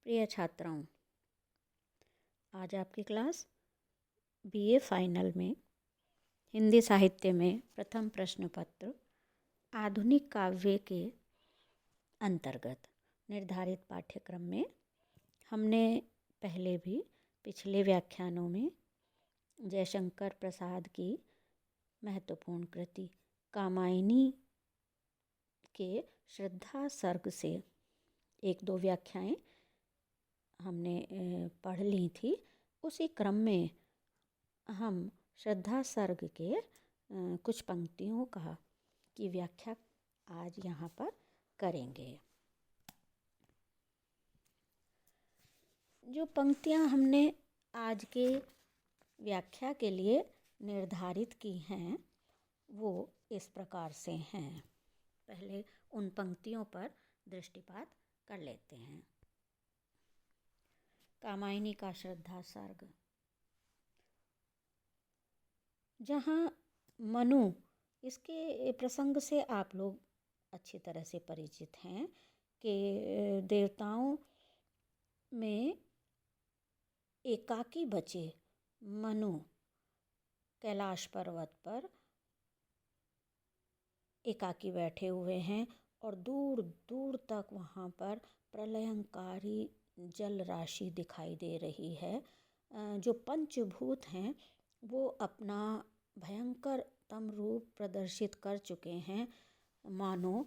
प्रिय छात्राओं, आज आपकी क्लास बीए फाइनल में हिंदी साहित्य में प्रथम प्रश्न पत्र आधुनिक काव्य के अंतर्गत निर्धारित पाठ्यक्रम में हमने पहले भी पिछले व्याख्यानों में जयशंकर प्रसाद की महत्वपूर्ण कृति कामायनी के श्रद्धा सर्ग से एक दो व्याख्याएं हमने पढ़ ली थी। उसी क्रम में हम श्रद्धा सर्ग के कुछ पंक्तियों की व्याख्या आज यहाँ पर करेंगे। जो पंक्तियाँ हमने आज के व्याख्या के लिए निर्धारित की हैं वो इस प्रकार से हैं। पहले उन पंक्तियों पर दृष्टिपात कर लेते हैं। कामायनी का श्रद्धा सर्ग, जहाँ मनु, इसके प्रसंग से आप लोग अच्छी तरह से परिचित हैं कि देवताओं में एकाकी बचे मनु कैलाश पर्वत पर एकाकी बैठे हुए हैं और दूर दूर तक वहाँ पर प्रलयंकारी जल राशि दिखाई दे रही है। जो पंचभूत हैं वो अपना भयंकरतम रूप प्रदर्शित कर चुके हैं। मानो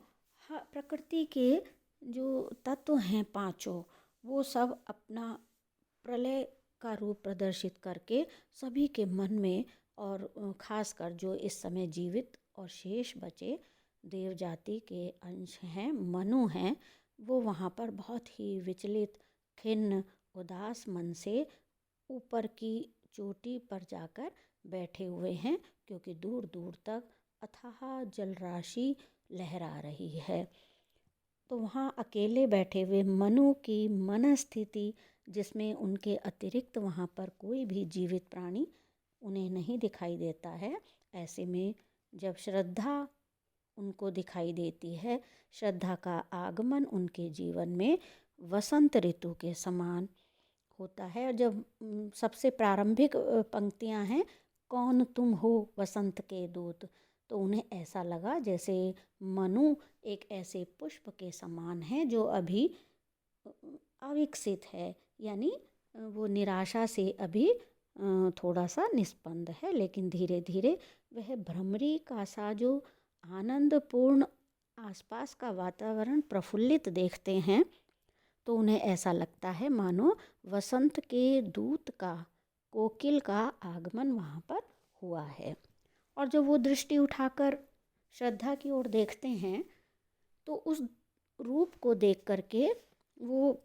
प्रकृति के जो तत्व हैं पांचों, वो सब अपना प्रलय का रूप प्रदर्शित करके सभी के मन में, और खासकर जो इस समय जीवित और शेष बचे देव जाति के अंश हैं, मनु हैं, वो वहाँ पर बहुत ही विचलित, खिन्न, उदास मन से ऊपर की चोटी पर जाकर बैठे हुए हैं, क्योंकि दूर दूर तक अथाह जलराशि लहरा रही है। तो वहाँ अकेले बैठे हुए मनु की मनस्थिति, जिसमें उनके अतिरिक्त वहाँ पर कोई भी जीवित प्राणी उन्हें नहीं दिखाई देता है, ऐसे में जब श्रद्धा उनको दिखाई देती है, श्रद्धा का आगमन उनके जीवन में वसंत ऋतु के समान होता है। और जब सबसे प्रारंभिक पंक्तियां हैं, कौन तुम हो वसंत के दूत, तो उन्हें ऐसा लगा जैसे मनु एक ऐसे पुष्प के समान है जो अभी अविकसित है, यानी वो निराशा से अभी थोड़ा सा निस्पंद है, लेकिन धीरे धीरे वह भ्रमरी का सा जो आनंदपूर्ण आसपास का वातावरण प्रफुल्लित देखते हैं, तो उन्हें ऐसा लगता है मानो वसंत के दूत का, कोकिल का आगमन वहाँ पर हुआ है। और जब वो दृष्टि उठाकर श्रद्धा की ओर देखते हैं तो उस रूप को देख करके वो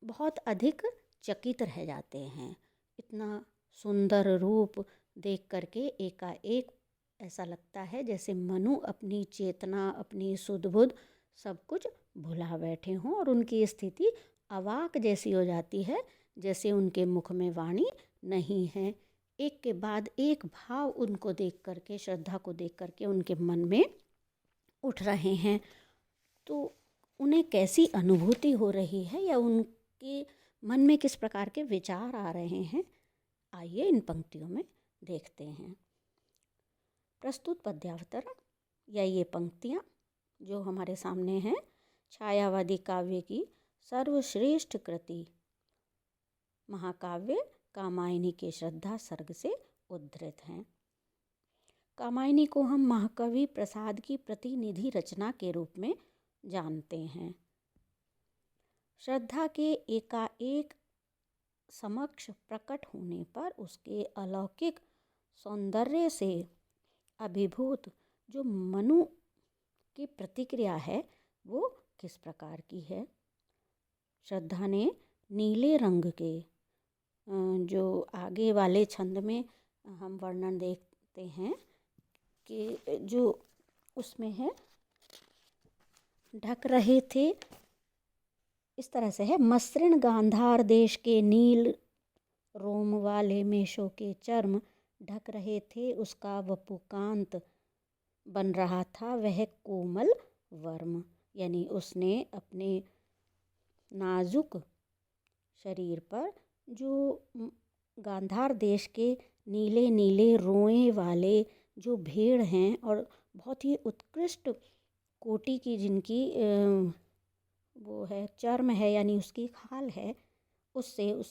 बहुत अधिक चकित रह जाते हैं। इतना सुंदर रूप देख करके एकाएक ऐसा लगता है जैसे मनु अपनी चेतना, अपनी सुध-बुध सब कुछ भुला बैठे हों, और उनकी स्थिति अवाक जैसी हो जाती है, जैसे उनके मुख में वाणी नहीं है। एक के बाद एक भाव उनको देख करके, श्रद्धा को देख करके उनके मन में उठ रहे हैं। तो उन्हें कैसी अनुभूति हो रही है या उनके मन में किस प्रकार के विचार आ रहे हैं, आइए इन पंक्तियों में देखते हैं। प्रस्तुत पद्यावतरण या ये पंक्तियाँ जो हमारे सामने हैं, छायावादी काव्य की सर्वश्रेष्ठ कृति महाकाव्य कामायनी के श्रद्धा सर्ग से उद्धृत हैं। कामायनी को हम महाकवि प्रसाद की प्रतिनिधि रचना के रूप में जानते हैं। श्रद्धा के एकाएक समक्ष प्रकट होने पर उसके अलौकिक सौंदर्य से अभिभूत जो मनु की प्रतिक्रिया है वो किस प्रकार की है। श्रद्धा ने नीले रंग के, जो आगे वाले छंद में हम वर्णन देखते हैं कि जो उसमें है, ढक रहे थे, इस तरह से है, मसृण गांधार देश के नील रोम वाले मेषों के चर्म ढक रहे थे, उसका वपुकांत बन रहा था वह कोमल वर्म, यानी उसने अपने नाजुक शरीर पर जो गांधार देश के नीले नीले रोए वाले जो भेड़ हैं और बहुत ही उत्कृष्ट कोटि की जिनकी वो है चर्म है यानी उसकी खाल है, उससे उस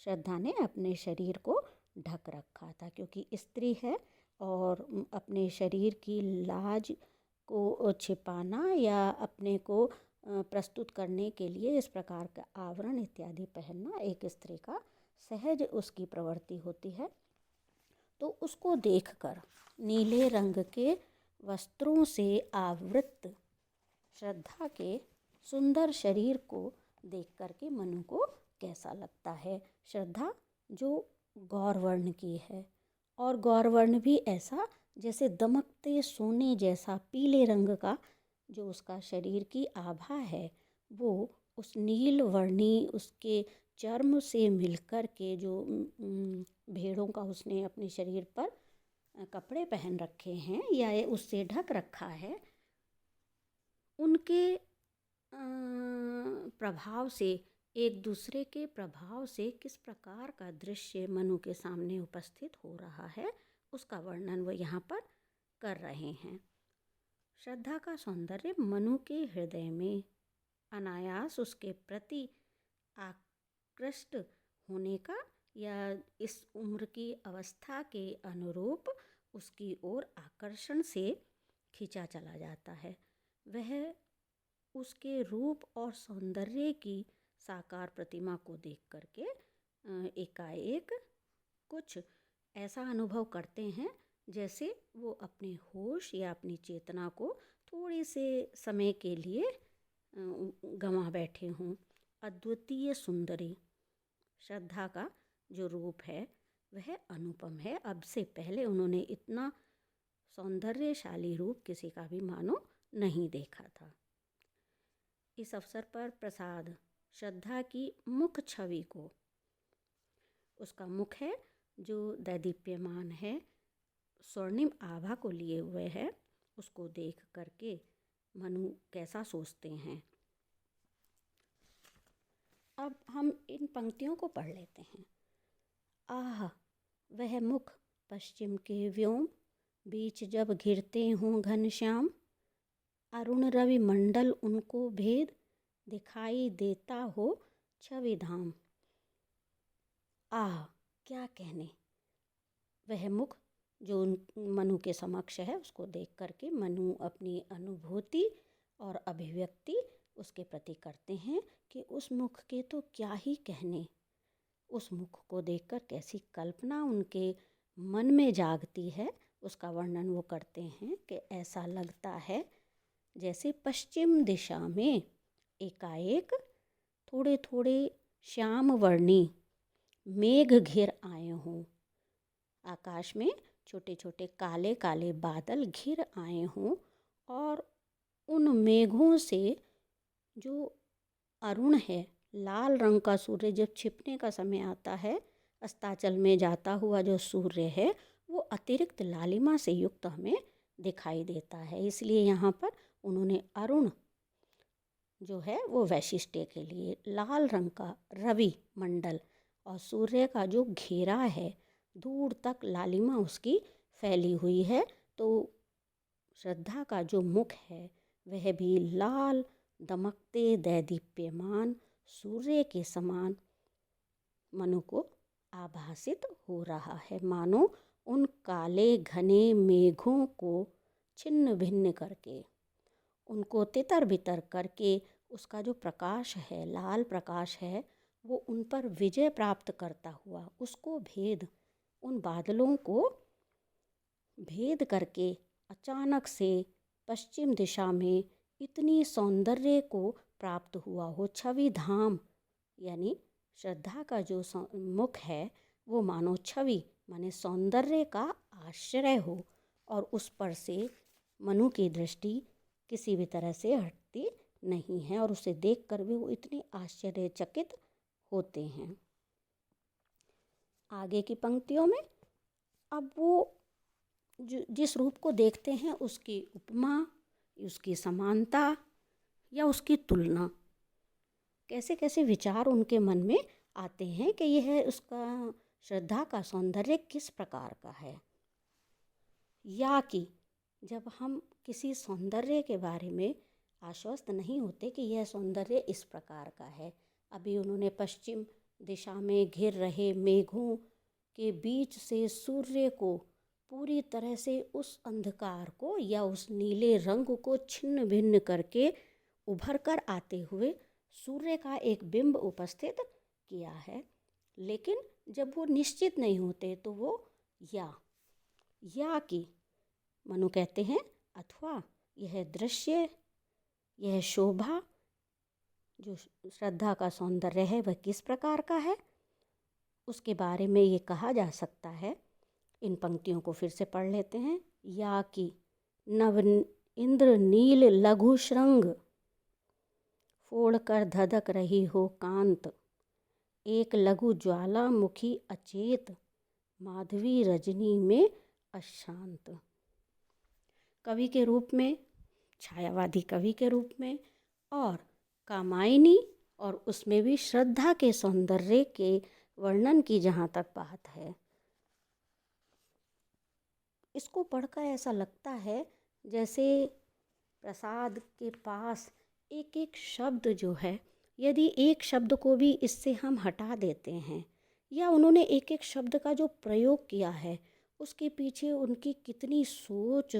श्रद्धा ने अपने शरीर को ढक रखा था, क्योंकि स्त्री है और अपने शरीर की लाज को छिपाना या अपने को प्रस्तुत करने के लिए इस प्रकार का आवरण इत्यादि पहनना एक स्त्री का सहज उसकी प्रवृत्ति होती है। तो उसको देखकर नीले रंग के वस्त्रों से आवृत श्रद्धा के सुंदर शरीर को देख करके मनु को कैसा लगता है। श्रद्धा जो गौरवर्ण की है और गौरवर्ण भी ऐसा जैसे दमकते सोने जैसा पीले रंग का जो उसका शरीर की आभा है, वो उस नील वर्णी उसके चर्म से मिलकर के जो भेड़ों का उसने अपने शरीर पर कपड़े पहन रखे हैं या उससे ढक रखा है, उनके प्रभाव से एक दूसरे के प्रभाव से किस प्रकार का दृश्य मनु के सामने उपस्थित हो रहा है, उसका वर्णन वो यहाँ पर कर रहे हैं। श्रद्धा का सौंदर्य मनु के हृदय में अनायास उसके प्रति आकृष्ट होने का या इस उम्र की अवस्था के अनुरूप उसकी ओर आकर्षण से खींचा चला जाता है। वह उसके रूप और सौंदर्य की साकार प्रतिमा को देख करके एकाएक कुछ ऐसा अनुभव करते हैं जैसे वो अपने होश या अपनी चेतना को थोड़े से समय के लिए गंवा बैठे हों। अद्वितीय सुंदरी श्रद्धा का जो रूप है वह अनुपम है। अब से पहले उन्होंने इतना सौंदर्यशाली रूप किसी का भी मानो नहीं देखा था। इस अवसर पर प्रसाद श्रद्धा की मुख छवि को, उसका मुख है जो दैदीप्यमान है, स्वर्णिम आभा को लिए हुए है, उसको देख करके मनु कैसा सोचते हैं। अब हम इन पंक्तियों को पढ़ लेते हैं। आह वह मुख पश्चिम के व्योम, बीच जब घिरते हों घनश्याम, अरुण रवि मंडल उनको भेद, दिखाई देता हो छवि धाम। आह क्या कहने, वह मुख जो मनु के समक्ष है उसको देख करके मनु अपनी अनुभूति और अभिव्यक्ति उसके प्रति करते हैं कि उस मुख के तो क्या ही कहने। उस मुख को देखकर कैसी कल्पना उनके मन में जागती है, उसका वर्णन वो करते हैं कि ऐसा लगता है जैसे पश्चिम दिशा में एकाएक थोड़े थोड़े श्याम वर्णी मेघ घिर आए हों। आकाश में छोटे छोटे काले काले बादल घिर आए हों और उन मेघों से जो अरुण है, लाल रंग का सूर्य जब छिपने का समय आता है, अस्ताचल में जाता हुआ जो सूर्य है वो अतिरिक्त लालिमा से युक्त हमें दिखाई देता है। इसलिए यहाँ पर उन्होंने अरुण जो है वो वैशिष्ट्य के लिए लाल रंग का रवि मंडल और सूर्य का जो घेरा है, दूर तक लालिमा उसकी फैली हुई है। तो श्रद्धा का जो मुख है वह भी लाल दमकते दैदीप्यमान सूर्य के समान मनु को आभासित हो रहा है, मानो उन काले घने मेघों को छिन्न भिन्न करके, उनको तितर बितर करके उसका जो प्रकाश है, लाल प्रकाश है, वो उन पर विजय प्राप्त करता हुआ उसको भेद, उन बादलों को भेद करके अचानक से पश्चिम दिशा में इतनी सौंदर्य को प्राप्त हुआ हो। छवि धाम यानी श्रद्धा का जो मुख है वो मानो छवि माने सौंदर्य का आश्रय हो और उस पर से मनु की दृष्टि किसी भी तरह से हटती नहीं है और उसे देखकर भी वो इतने आश्चर्यचकित होते हैं। आगे की पंक्तियों में अब वो जिस रूप को देखते हैं उसकी उपमा, उसकी समानता या उसकी तुलना कैसे कैसे विचार उनके मन में आते हैं कि यह उसका श्रद्धा का सौंदर्य किस प्रकार का है। या कि जब हम किसी सौंदर्य के बारे में आश्वस्त नहीं होते कि यह सौंदर्य इस प्रकार का है। अभी उन्होंने पश्चिम दिशा में घिर रहे मेघों के बीच से सूर्य को पूरी तरह से उस अंधकार को या उस नीले रंग को छिन्न भिन्न करके उभर कर आते हुए सूर्य का एक बिंब उपस्थित किया है। लेकिन जब वो निश्चित नहीं होते तो वो या कि मनु कहते हैं अथवा यह दृश्य, यह शोभा, जो श्रद्धा का सौंदर्य है वह किस प्रकार का है, उसके बारे में ये कहा जा सकता है। इन पंक्तियों को फिर से पढ़ लेते हैं। या कि नव इंद्र नील लघु श्रृंग फोड़ कर धधक रही हो कांत, एक लघु ज्वालामुखी अचेत माधवी रजनी में अशांत। कवि के रूप में, छायावादी कवि के रूप में, और कामायनी, और उसमें भी श्रद्धा के सौंदर्य के वर्णन की जहाँ तक बात है, इसको पढ़कर ऐसा लगता है जैसे प्रसाद के पास एक एक शब्द जो है, यदि एक शब्द को भी इससे हम हटा देते हैं या उन्होंने एक एक शब्द का जो प्रयोग किया है उसके पीछे उनकी कितनी सोच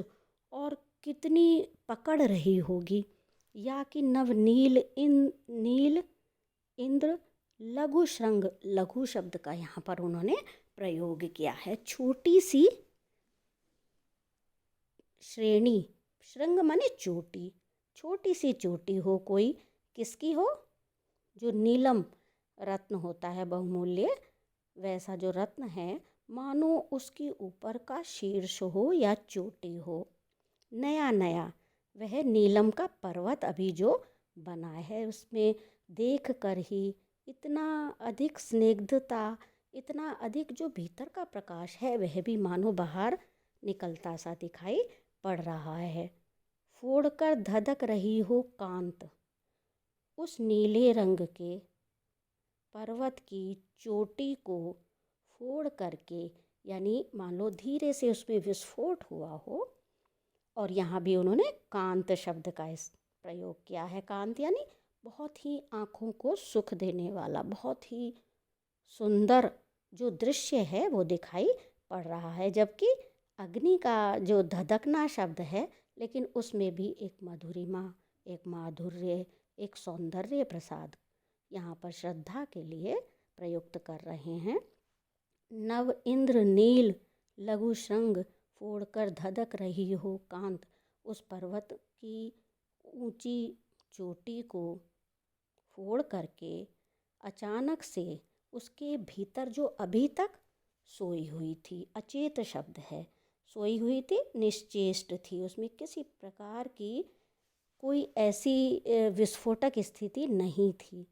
और कितनी पकड़ रही होगी। या कि नवनील नील इंद्र लघु श्रृंग, लघु शब्द का यहाँ पर उन्होंने प्रयोग किया है। छोटी सी श्रेणी, श्रृंग माने चोटी, छोटी सी चोटी हो कोई, किसकी हो, जो नीलम रत्न होता है बहुमूल्य, वैसा जो रत्न है मानो उसके ऊपर का शीर्ष हो या चोटी हो। नया नया वह नीलम का पर्वत अभी जो बना है, उसमें देख कर ही इतना अधिक स्निग्धता, इतना अधिक जो भीतर का प्रकाश है वह भी मानो बाहर निकलता सा दिखाई पड़ रहा है। फोड़ कर धधक रही हो कांत, उस नीले रंग के पर्वत की चोटी को फोड़ करके, यानी मान लो धीरे से उसमें विस्फोट हुआ हो। और यहाँ भी उन्होंने कांत शब्द का इस प्रयोग किया है। कांत यानी बहुत ही आँखों को सुख देने वाला, बहुत ही सुंदर जो दृश्य है वो दिखाई पड़ रहा है। जबकि अग्नि का जो धधकना शब्द है, लेकिन उसमें भी एक मधुरिमा, एक माधुर्य, एक सौंदर्य प्रसाद यहाँ पर श्रद्धा के लिए प्रयुक्त कर रहे हैं। नव इंद्र नील लघु श्रृंग फोड़कर धधक रही हो कांत, उस पर्वत की ऊंची चोटी को फोड़ करके अचानक से उसके भीतर जो अभी तक सोई हुई थी, अचेत शब्द है, सोई हुई थी, निश्चेष्ट थी, उसमें किसी प्रकार की कोई ऐसी विस्फोटक स्थिति नहीं थी।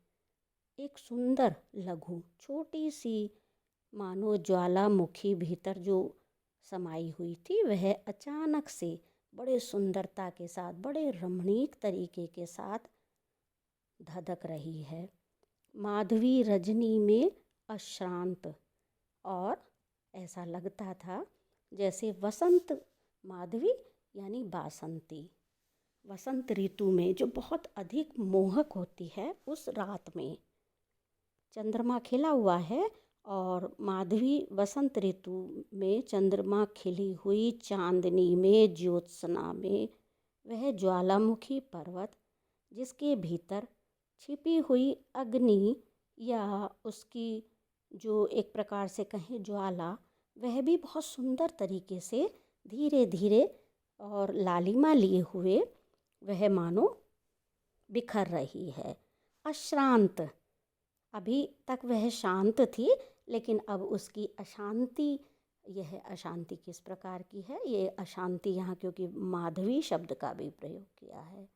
एक सुंदर लघु छोटी सी मानो ज्वालामुखी भीतर जो समाई हुई थी, वह अचानक से बड़े सुंदरता के साथ, बड़े रमणीक तरीके के साथ धधक रही है। माधवी रजनी में अश्रांत, और ऐसा लगता था जैसे वसंत माधवी यानी बासंती, वसंत ऋतु में जो बहुत अधिक मोहक होती है, उस रात में चंद्रमा खिला हुआ है और माधवी वसंत ऋतु में चंद्रमा खिली हुई चांदनी में, ज्योत्सना में, वह ज्वालामुखी पर्वत जिसके भीतर छिपी हुई अग्नि या उसकी जो एक प्रकार से कहें ज्वाला, वह भी बहुत सुंदर तरीके से धीरे धीरे और लालिमा लिए हुए वह मानो बिखर रही है। अश्रांत, अभी तक वह शांत थी, लेकिन अब उसकी अशांति, यह अशांति किस प्रकार की है, ये अशांति यहाँ क्योंकि माधवी शब्द का भी प्रयोग किया है।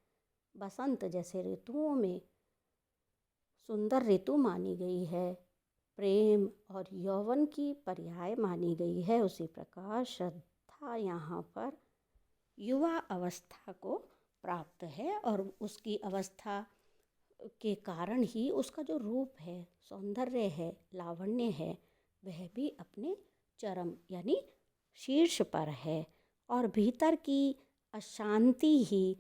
बसंत जैसे ऋतुओं में सुंदर ऋतु मानी गई है, प्रेम और यौवन की पर्याय मानी गई है, उसी प्रकार श्रद्धा यहाँ पर युवा अवस्था को प्राप्त है और उसकी अवस्था के कारण ही उसका जो रूप है, सौंदर्य है, लावण्य है, वह भी अपने चरम यानी शीर्ष पर है। और भीतर की अशांति ही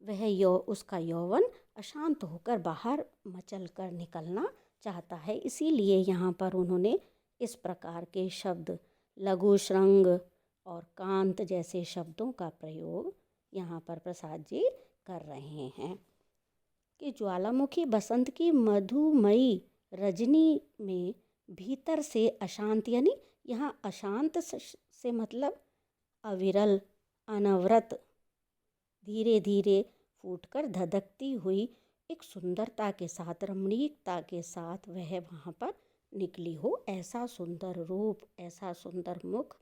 वह उसका यौवन अशांत होकर बाहर मचल कर निकलना चाहता है। इसीलिए यहाँ पर उन्होंने इस प्रकार के शब्द लघु श्रृंग और कांत जैसे शब्दों का प्रयोग यहाँ पर प्रसाद जी कर रहे हैं कि ज्वालामुखी बसंत की मधुमयी रजनी में भीतर से अशांत, यानी यहाँ अशांत से मतलब अविरल, अनवरत, धीरे धीरे फूटकर धधकती हुई एक सुंदरता के साथ, रमणीकता के साथ वह वहाँ पर निकली हो। ऐसा सुंदर रूप, ऐसा सुंदर मुख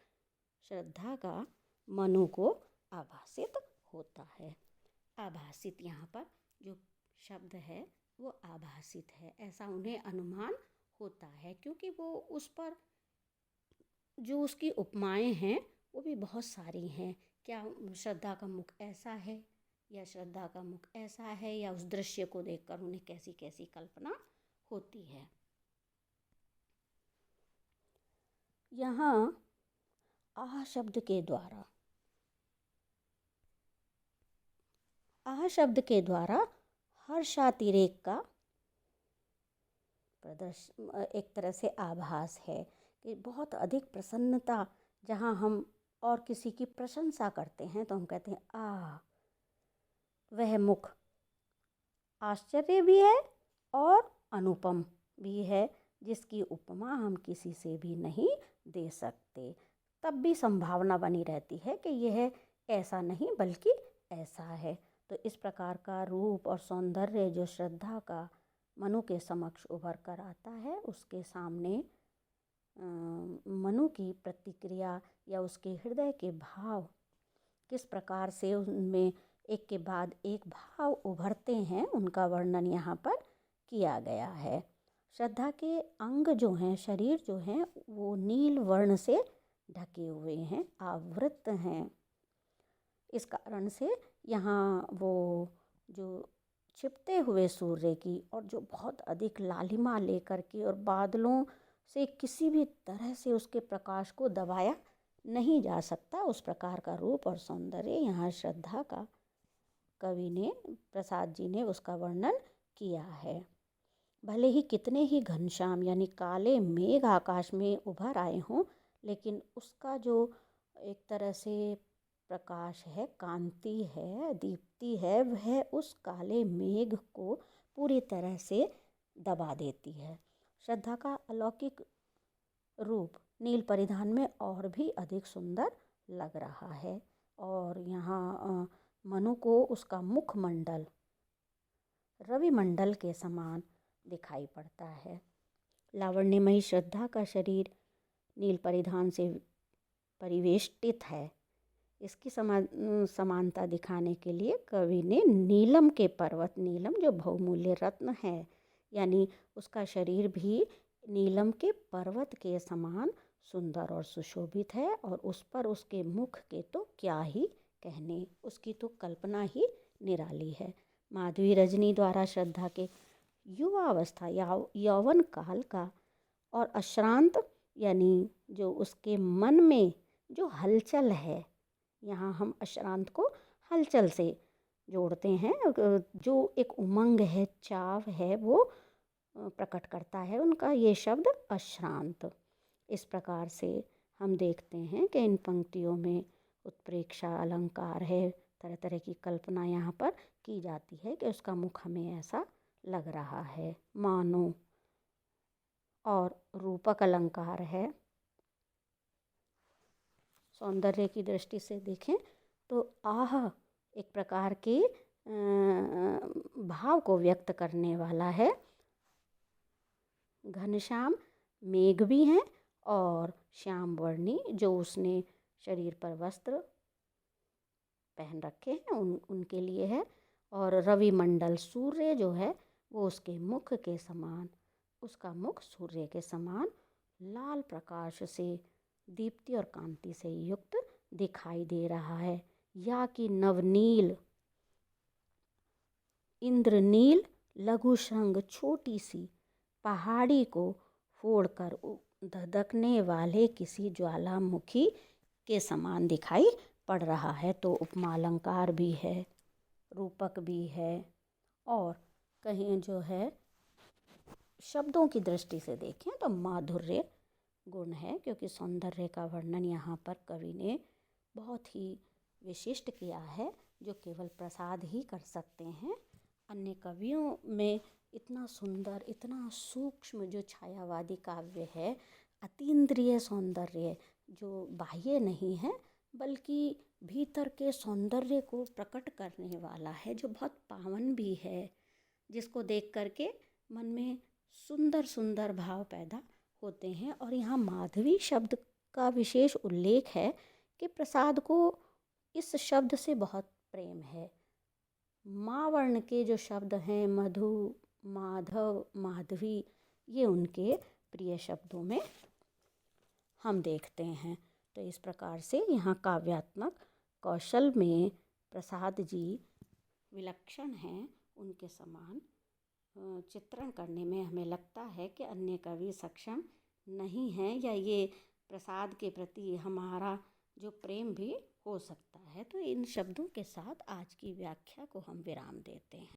श्रद्धा का मनु को आभासित होता है। आभासित यहाँ पर जो शब्द है वो आभासित है, ऐसा उन्हें अनुमान होता है, क्योंकि वो उस पर जो उसकी उपमाएं हैं वो भी बहुत सारी हैं। क्या श्रद्धा का मुख ऐसा है, या श्रद्धा का मुख ऐसा है, या उस दृश्य को देखकर उन्हें कैसी कैसी कल्पना होती है। यहाँ आह शब्द के द्वारा हर्षातिरेक का प्रदर्शन, एक तरह से आभास है कि बहुत अधिक प्रसन्नता, जहाँ हम और किसी की प्रशंसा करते हैं तो हम कहते हैं आह, वह मुख आश्चर्य भी है और अनुपम भी है, जिसकी उपमा हम किसी से भी नहीं दे सकते। तब भी संभावना बनी रहती है कि यह ऐसा नहीं बल्कि ऐसा है। तो इस प्रकार का रूप और सौंदर्य जो श्रद्धा का मनु के समक्ष उभर कर आता है, उसके सामने मनु की प्रतिक्रिया या उसके हृदय के भाव किस प्रकार से उनमें एक के बाद एक भाव उभरते हैं, उनका वर्णन यहाँ पर किया गया है। श्रद्धा के अंग जो हैं, शरीर जो हैं, वो नील वर्ण से ढके हुए हैं, आवृत हैं। इस कारण से यहाँ वो जो छिपते हुए सूर्य की और जो बहुत अधिक लालिमा लेकर के और बादलों से किसी भी तरह से उसके प्रकाश को दबाया नहीं जा सकता, उस प्रकार का रूप और सौंदर्य यहाँ श्रद्धा का कवि ने, प्रसाद जी ने उसका वर्णन किया है। भले ही कितने ही घनश्याम यानी काले मेघ आकाश में उभर आए हों, लेकिन उसका जो एक तरह से प्रकाश है, कांति है, दीप्ति है, वह उस काले मेघ को पूरी तरह से दबा देती है। श्रद्धा का अलौकिक रूप नील परिधान में और भी अधिक सुंदर लग रहा है। और यहाँ मनु को उसका मुखमंडल रवि मंडल के समान दिखाई पड़ता है। लावण्यमयी श्रद्धा का शरीर नील परिधान से परिवेष्टित है। इसकी समानता दिखाने के लिए कवि ने नीलम के पर्वत, नीलम जो बहुमूल्य रत्न है, यानी उसका शरीर भी नीलम के पर्वत के समान सुंदर और सुशोभित है। और उस पर उसके मुख के तो क्या ही कहने, उसकी तो कल्पना ही निराली है। माधवी रजनी द्वारा श्रद्धा के युवावस्था यौवन काल का और अश्रांत यानी जो उसके मन में जो हलचल है, यहाँ हम अश्रांत को हलचल से जोड़ते हैं, जो एक उमंग है, चाव है, वो प्रकट करता है उनका ये शब्द अश्रांत। इस प्रकार से हम देखते हैं कि इन पंक्तियों में उत्प्रेक्षा अलंकार है, तरह तरह की कल्पना यहाँ पर की जाती है कि उसका मुख हमें ऐसा लग रहा है मानो। और रूपक अलंकार है। सौंदर्य की दृष्टि से देखें तो आह एक प्रकार के भाव को व्यक्त करने वाला है। घनश्याम मेघ भी हैं और श्याम वर्णी जो उसने शरीर पर वस्त्र पहन रखे हैं उनके लिए है। और रवि मंडल सूर्य जो है वो उसके मुख के समान, उसका मुख सूर्य के समान लाल प्रकाश से, दीप्ति और कांति से युक्त दिखाई दे रहा है। या कि नवनील, इंद्रनील लघु श्रृंग छोटी सी पहाड़ी को फोड़कर धधकने वाले किसी ज्वालामुखी के समान दिखाई पड़ रहा है। तो उपमा अलंकार भी है, रूपक भी है, और कहीं जो है शब्दों की दृष्टि से देखें तो माधुर्य गुण है, क्योंकि सौंदर्य का वर्णन यहाँ पर कवि ने बहुत ही विशिष्ट किया है, जो केवल प्रसाद ही कर सकते हैं। अन्य कवियों में इतना सुंदर, इतना सूक्ष्म जो छायावादी काव्य है, अतीन्द्रिय सौंदर्य जो बाह्य नहीं है बल्कि भीतर के सौंदर्य को प्रकट करने वाला है, जो बहुत पावन भी है, जिसको देख करके मन में सुंदर सुंदर भाव पैदा होते हैं। और यहाँ माधवी शब्द का विशेष उल्लेख है कि प्रसाद को इस शब्द से बहुत प्रेम है। माँ वर्ण के जो शब्द हैं, मधु, माधव, माधवी, ये उनके प्रिय शब्दों में हम देखते हैं। तो इस प्रकार से यहाँ काव्यात्मक कौशल में प्रसाद जी विलक्षण हैं। उनके समान चित्रण करने में हमें लगता है कि अन्य कवि सक्षम नहीं हैं, या ये प्रसाद के प्रति हमारा जो प्रेम भी हो सकता है। तो इन शब्दों के साथ आज की व्याख्या को हम विराम देते हैं।